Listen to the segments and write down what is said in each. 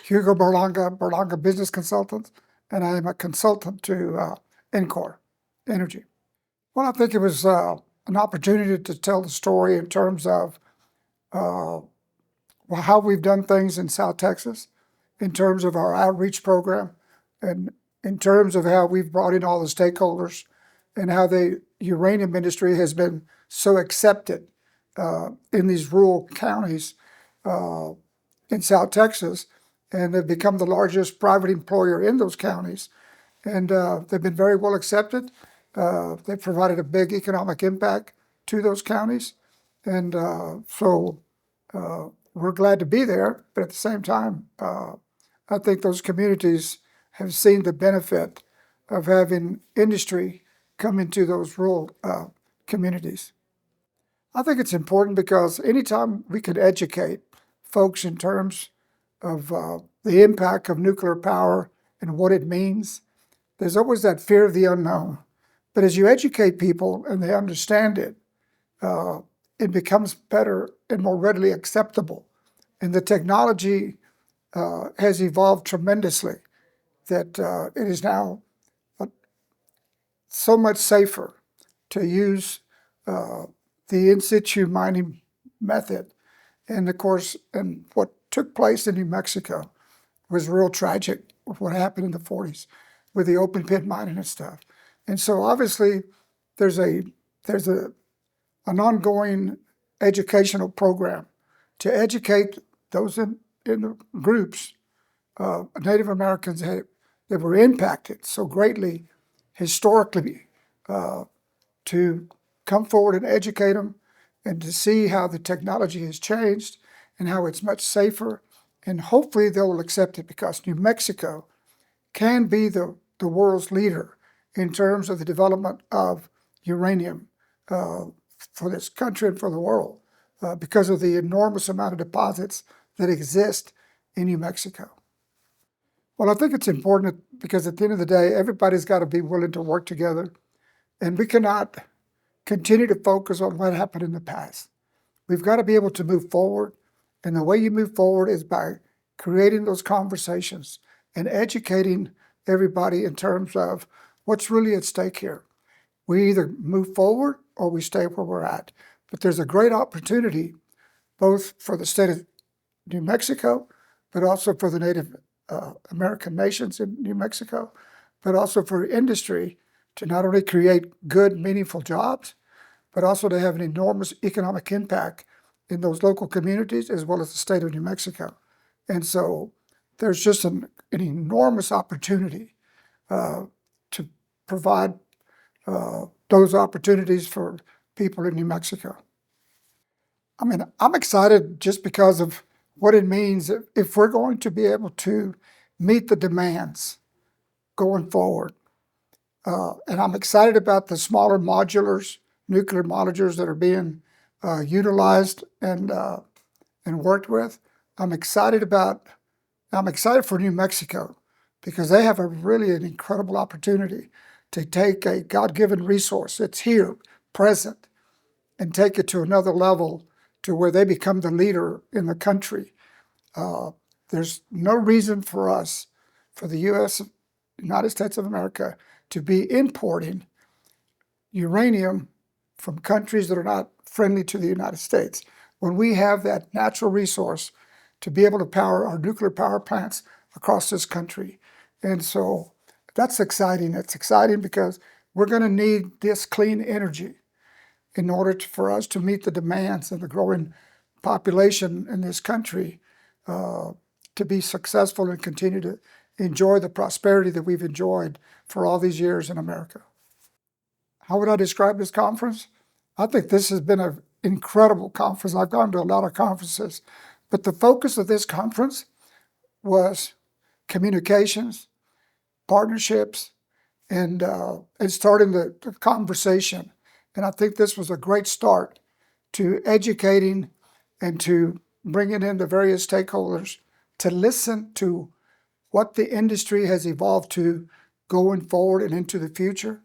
Hugo Berlanga, Berlanga Business Consultant, and I am a consultant to Encore Energy. Well, I think it was an opportunity to tell the story in terms of how we've done things in South Texas, in terms of our outreach program, and in terms of how we've brought in all the stakeholders and how the uranium industry has been so accepted in these rural counties in South Texas, and they've become the largest private employer in those counties. And they've been very well accepted. They've provided a big economic impact to those counties. And so we're glad to be there. But at the same time, I think those communities have seen the benefit of having industry come into those rural communities. I think it's important because anytime we can educate folks in terms of the impact of nuclear power and what it means, there's always that fear of the unknown. But as you educate people and they understand it, it becomes better and more readily acceptable. And the technology has evolved tremendously that it is now so much safer to use the in situ mining method. And of course, and what took place in New Mexico was real tragic with what happened in the 40s with the open pit mining and stuff. And so obviously there's an ongoing educational program to educate those in the groups, Native Americans that were impacted so greatly historically, to come forward and educate them and to see how the technology has changed and how it's much safer. And hopefully they will accept it because New Mexico can be the world's leader in terms of the development of uranium for this country and for the world because of the enormous amount of deposits that exist in New Mexico. Well, I think it's important because at the end of the day, everybody's got to be willing to work together, and we cannot continue to focus on what happened in the past. We've got to be able to move forward, and the way you move forward is by creating those conversations and educating everybody in terms of what's really at stake here. We either move forward or we stay where we're at. But there's a great opportunity both for the state of New Mexico, but also for the Native American nations in New Mexico, but also for industry to not only create good, meaningful jobs, but also to have an enormous economic impact in those local communities as well as the state of New Mexico. And so there's just an enormous opportunity to provide those opportunities for people in New Mexico. I mean, I'm excited just because of what it means if we're going to be able to meet the demands going forward. And I'm excited about the smaller modulars, nuclear modulars that are being utilized and worked with. I'm excited for New Mexico because they have an incredible opportunity to take a God-given resource that's here, present, and take it to another level to where they become the leader in the country. There's no reason for us, for the United States of America, to be importing uranium from countries that are not friendly to the United States when we have that natural resource to be able to power our nuclear power plants across this country. And so that's exciting. It's exciting because we're going to need this clean energy in order for us to meet the demands of the growing population in this country to be successful and continue to enjoy the prosperity that we've enjoyed for all these years in America. How would I describe this conference? I think this has been an incredible conference. I've gone to a lot of conferences, but the focus of this conference was communications, partnerships, and starting the conversation. And I think this was a great start to educating and to bringing in the various stakeholders to listen to what the industry has evolved to going forward and into the future,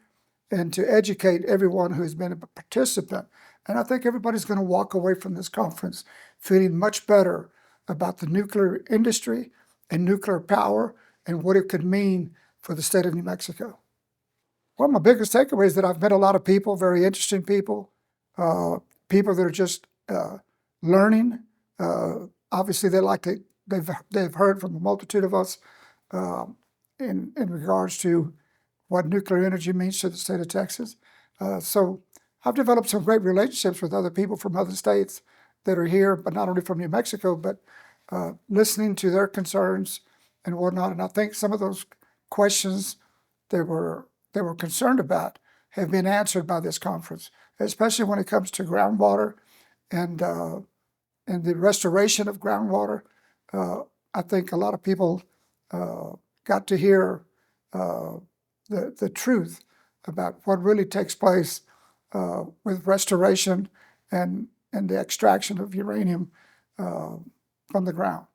and to educate everyone who's been a participant. And I think everybody's going to walk away from this conference feeling much better about the nuclear industry and nuclear power and what it could mean for the state of New Mexico. Well, my biggest takeaway is that I've met a lot of people, very interesting people, people that are just learning. Obviously, they've heard from a multitude of us in regards to what nuclear energy means to the state of Texas. So I've developed some great relationships with other people from other states that are here, but not only from New Mexico, but listening to their concerns and whatnot. And I think some of those questions they were concerned about have been answered by this conference, especially when it comes to groundwater and the restoration of groundwater. I think a lot of people got to hear the truth about what really takes place with restoration and the extraction of uranium from the ground.